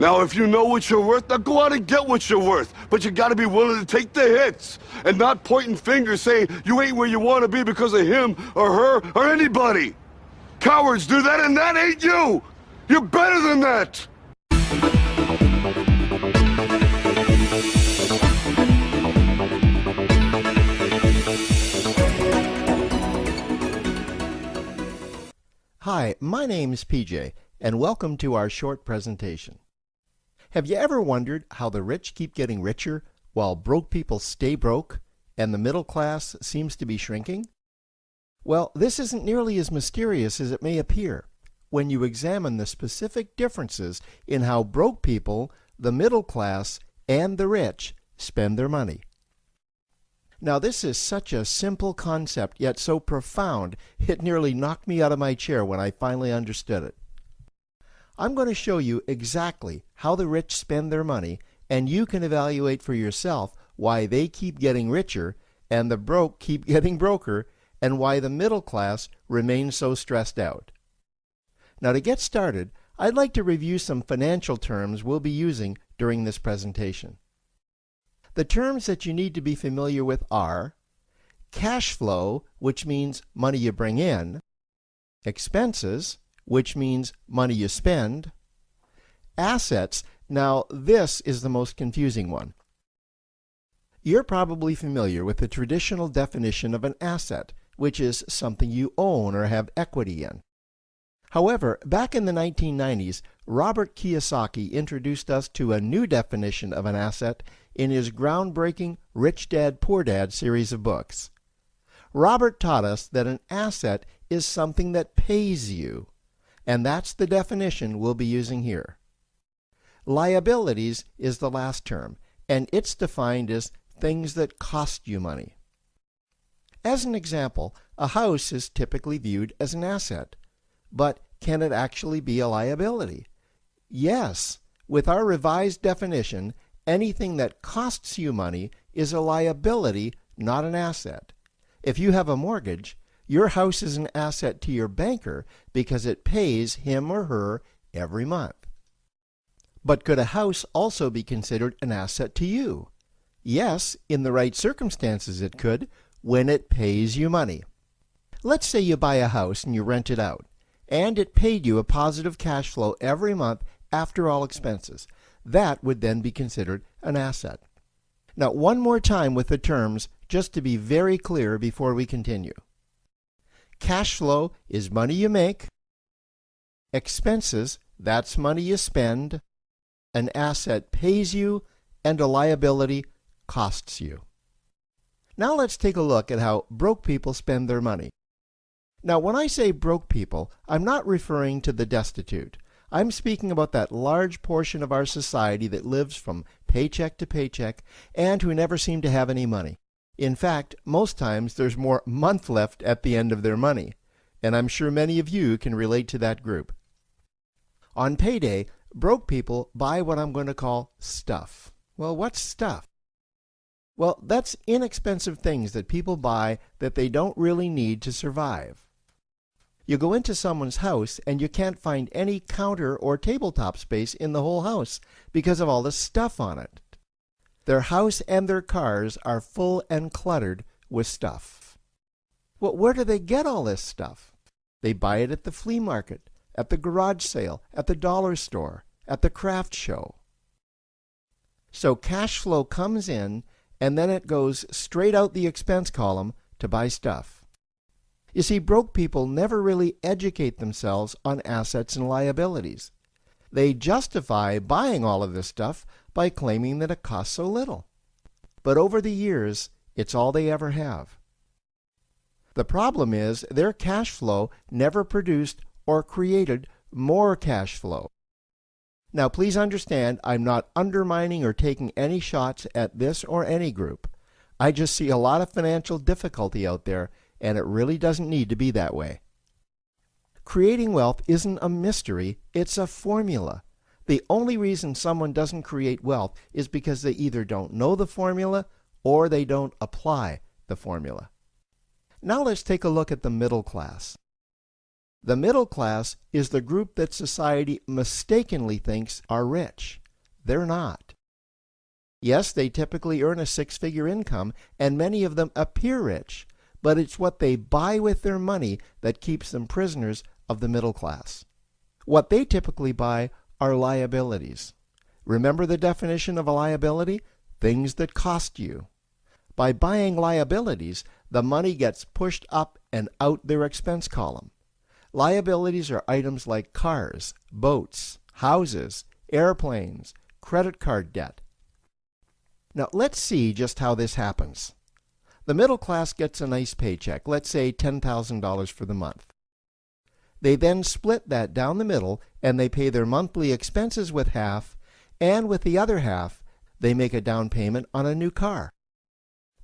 Now, if you know what you're worth, now go out and get what you're worth. But you gotta be willing to take the hits and not pointing fingers saying you ain't where you want to be because of him or her or anybody. Cowards do that, and that ain't you. You're better than that. Hi, my name's PJ, and welcome to our short presentation. Have you ever wondered how the rich keep getting richer while broke people stay broke and the middle class seems to be shrinking? Well, this isn't nearly as mysterious as it may appear when you examine the specific differences in how broke people, the middle class, and the rich spend their money. Now, this is such a simple concept, yet so profound, it nearly knocked me out of my chair when I finally understood it. I'm going to show you exactly how the rich spend their money, and you can evaluate for yourself why they keep getting richer and the broke keep getting broker, and why the middle class remains so stressed out. Now, to get started, I'd like to review some financial terms we'll be using during this presentation. The terms that you need to be familiar with are cash flow, which means money you bring in, expenses, which means money you spend, assets. Now, this is the most confusing one. You're probably familiar with the traditional definition of an asset, which is something you own or have equity in. However, back in the 1990s, Robert Kiyosaki introduced us to a new definition of an asset in his groundbreaking Rich Dad, Poor Dad series of books. Robert taught us that an asset is something that pays you, and that's the definition we'll be using here. Liabilities is the last term, and it's defined as things that cost you money. As an example, a house is typically viewed as an asset. But can it actually be a liability? Yes. With our revised definition, anything that costs you money is a liability, not an asset. If you have a mortgage, your house is an asset to your banker because it pays him or her every month. But could a house also be considered an asset to you? Yes, in the right circumstances it could, when it pays you money. Let's say you buy a house and you rent it out, and it paid you a positive cash flow every month after all expenses. That would then be considered an asset. Now, one more time with the terms, just to be very clear before we continue. Cash flow is money you make. Expenses, that's money you spend. An asset pays you, and a liability costs you. Now let's take a look at how broke people spend their money. Now, when I say broke people, I'm not referring to the destitute. I'm speaking about that large portion of our society that lives from paycheck to paycheck and who never seem to have any money. In fact, most times there's more month left at the end of their money, and I'm sure many of you can relate to that group. On payday, broke people buy what I'm going to call stuff. Well, what's stuff? Well, that's inexpensive things that people buy that they don't really need to survive. You go into someone's house and you can't find any counter or tabletop space in the whole house because of all the stuff on it. Their house and their cars are full and cluttered with stuff. Well, where do they get all this stuff? They buy it at the flea market, at the garage sale, at the dollar store, at the craft show. So cash flow comes in and then it goes straight out the expense column to buy stuff. You see, broke people never really educate themselves on assets and liabilities. They justify buying all of this stuff by claiming that it costs so little. But over the years, it's all they ever have. The problem is their cash flow never produced or created more cash flow. Now, please understand, I'm not undermining or taking any shots at this or any group. I just see a lot of financial difficulty out there, and it really doesn't need to be that way. Creating wealth isn't a mystery, it's a formula. The only reason someone doesn't create wealth is because they either don't know the formula or they don't apply the formula. Now let's take a look at the middle class. The middle class is the group that society mistakenly thinks are rich. They're not. Yes, they typically earn a six-figure income, and many of them appear rich, but it's what they buy with their money that keeps them prisoners of the middle class. What they typically buy are liabilities. Remember the definition of a liability? Things that cost you. By buying liabilities, the money gets pushed up and out their expense column. Liabilities are items like cars, boats, houses, airplanes, credit card debt. Now let's see just how this happens. The middle class gets a nice paycheck, let's say $10,000 for the month. They then split that down the middle and they pay their monthly expenses with half, and with the other half, they make a down payment on a new car.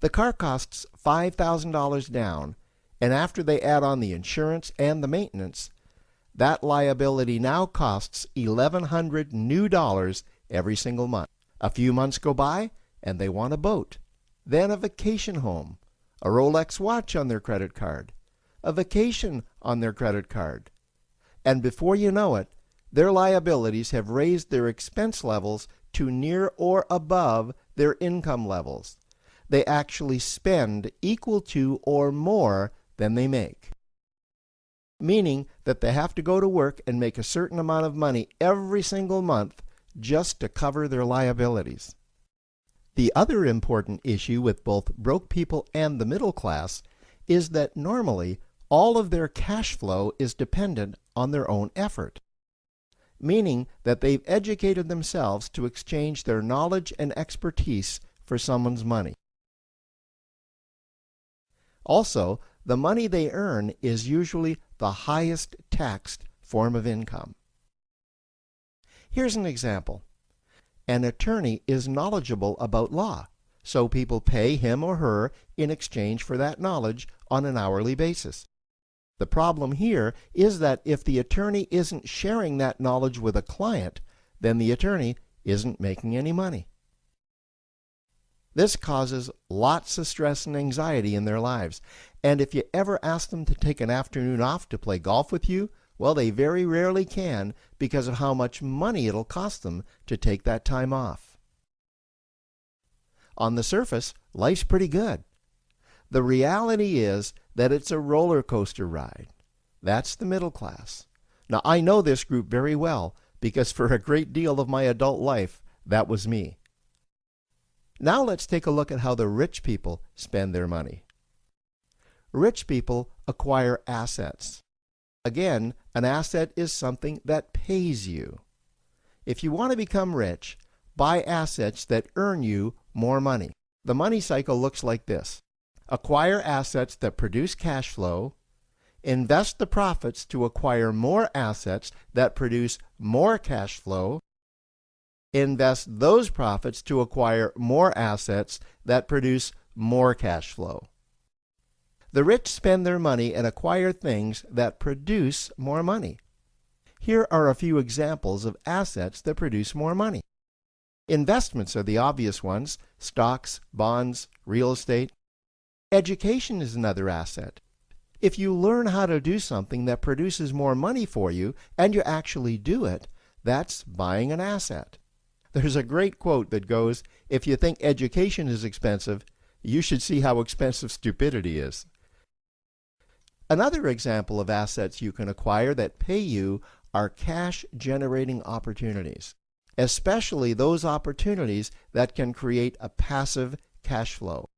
The car costs $5,000 down, and after they add on the insurance and the maintenance, that liability now costs $1,100 new dollars every single month. A few months go by, and they want a boat, then a vacation home, a Rolex watch on their credit card, a vacation on their credit card. And before you know it, their liabilities have raised their expense levels to near or above their income levels. They actually spend equal to or more than they make, meaning that they have to go to work and make a certain amount of money every single month just to cover their liabilities. The other important issue with both broke people and the middle class is that normally all of their cash flow is dependent on their own effort, meaning that they've educated themselves to exchange their knowledge and expertise for someone's money. Also, the money they earn is usually the highest taxed form of income. Here's an example. An attorney is knowledgeable about law, so people pay him or her in exchange for that knowledge on an hourly basis. The problem here is that if the attorney isn't sharing that knowledge with a client, then the attorney isn't making any money. This causes lots of stress and anxiety in their lives, and if you ever ask them to take an afternoon off to play golf with you, well, they very rarely can because of how much money it'll cost them to take that time off. On the surface, life's pretty good. The reality is that it's a roller coaster ride. That's the middle class. Now, I know this group very well because for a great deal of my adult life, that was me. Now let's take a look at how the rich people spend their money. Rich people acquire assets. Again, an asset is something that pays you. If you want to become rich, buy assets that earn you more money. The money cycle looks like this. Acquire assets that produce cash flow, invest the profits to acquire more assets that produce more cash flow, invest those profits to acquire more assets that produce more cash flow. The rich spend their money and acquire things that produce more money. Here are a few examples of assets that produce more money. Investments are the obvious ones: stocks, bonds, real estate. Education is another asset. If you learn how to do something that produces more money for you and you actually do it, that's buying an asset. There's a great quote that goes, "If you think education is expensive, you should see how expensive stupidity is." Another example of assets you can acquire that pay you are cash-generating opportunities, especially those opportunities that can create a passive cash flow.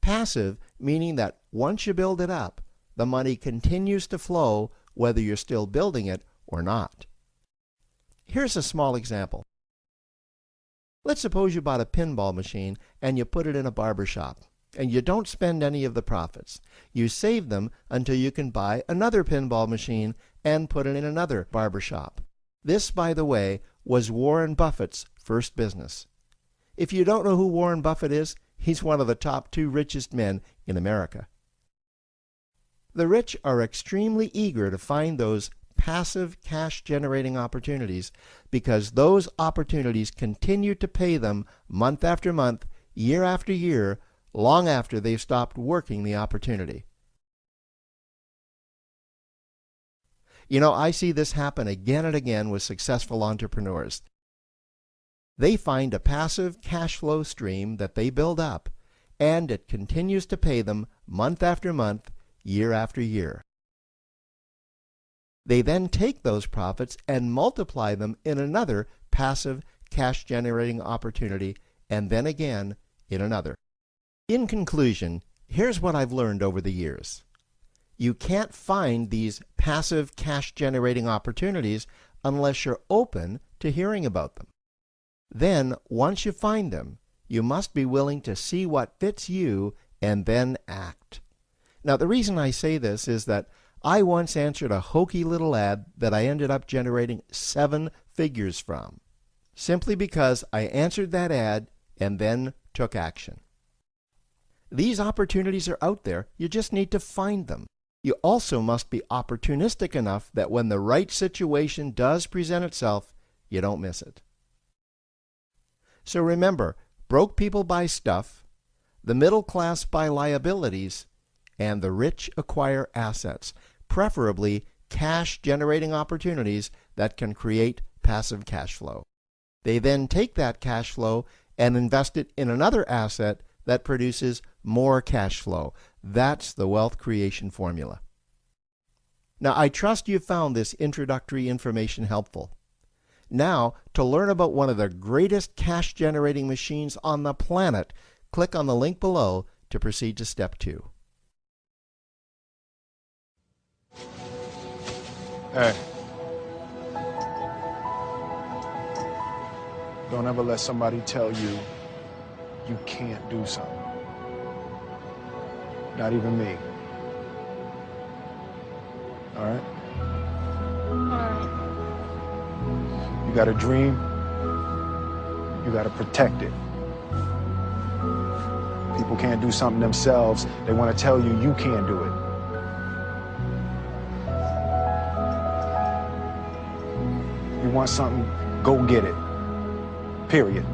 Passive meaning that once you build it up, the money continues to flow whether you're still building it or not. Here's a small example. Let's suppose you bought a pinball machine and you put it in a barber shop, and you don't spend any of the profits. You save them until you can buy another pinball machine and put it in another barber shop. This, by the way, was Warren Buffett's first business. If you don't know who Warren Buffett is, he's one of the top 2 richest men in America. The rich are extremely eager to find those passive cash-generating opportunities because those opportunities continue to pay them month after month, year after year, long after they've stopped working the opportunity. You know, I see this happen again and again with successful entrepreneurs. They find a passive cash flow stream that they build up, and it continues to pay them month after month, year after year. They then take those profits and multiply them in another passive cash generating opportunity, and then again in another. In conclusion, here's what I've learned over the years. You can't find these passive cash generating opportunities unless you're open to hearing about them. Then, once you find them, you must be willing to see what fits you and then act. Now, the reason I say this is that I once answered a hokey little ad that I ended up generating 7 figures from, simply because I answered that ad and then took action. These opportunities are out there. You just need to find them. You also must be opportunistic enough that when the right situation does present itself, you don't miss it. So remember, broke people buy stuff, the middle class buy liabilities, and the rich acquire assets, preferably cash-generating opportunities that can create passive cash flow. They then take that cash flow and invest it in another asset that produces more cash flow. That's the wealth creation formula. Now, I trust you found this introductory information helpful. Now, to learn about one of the greatest cash-generating machines on the planet, click on the link below to proceed to step 2. Hey. Don't ever let somebody tell you you can't do something. Not even me. All right? Alright. You got a dream, you got to protect it. People can't do something themselves. They want to tell you you can't do it. You want something, go get it. Period.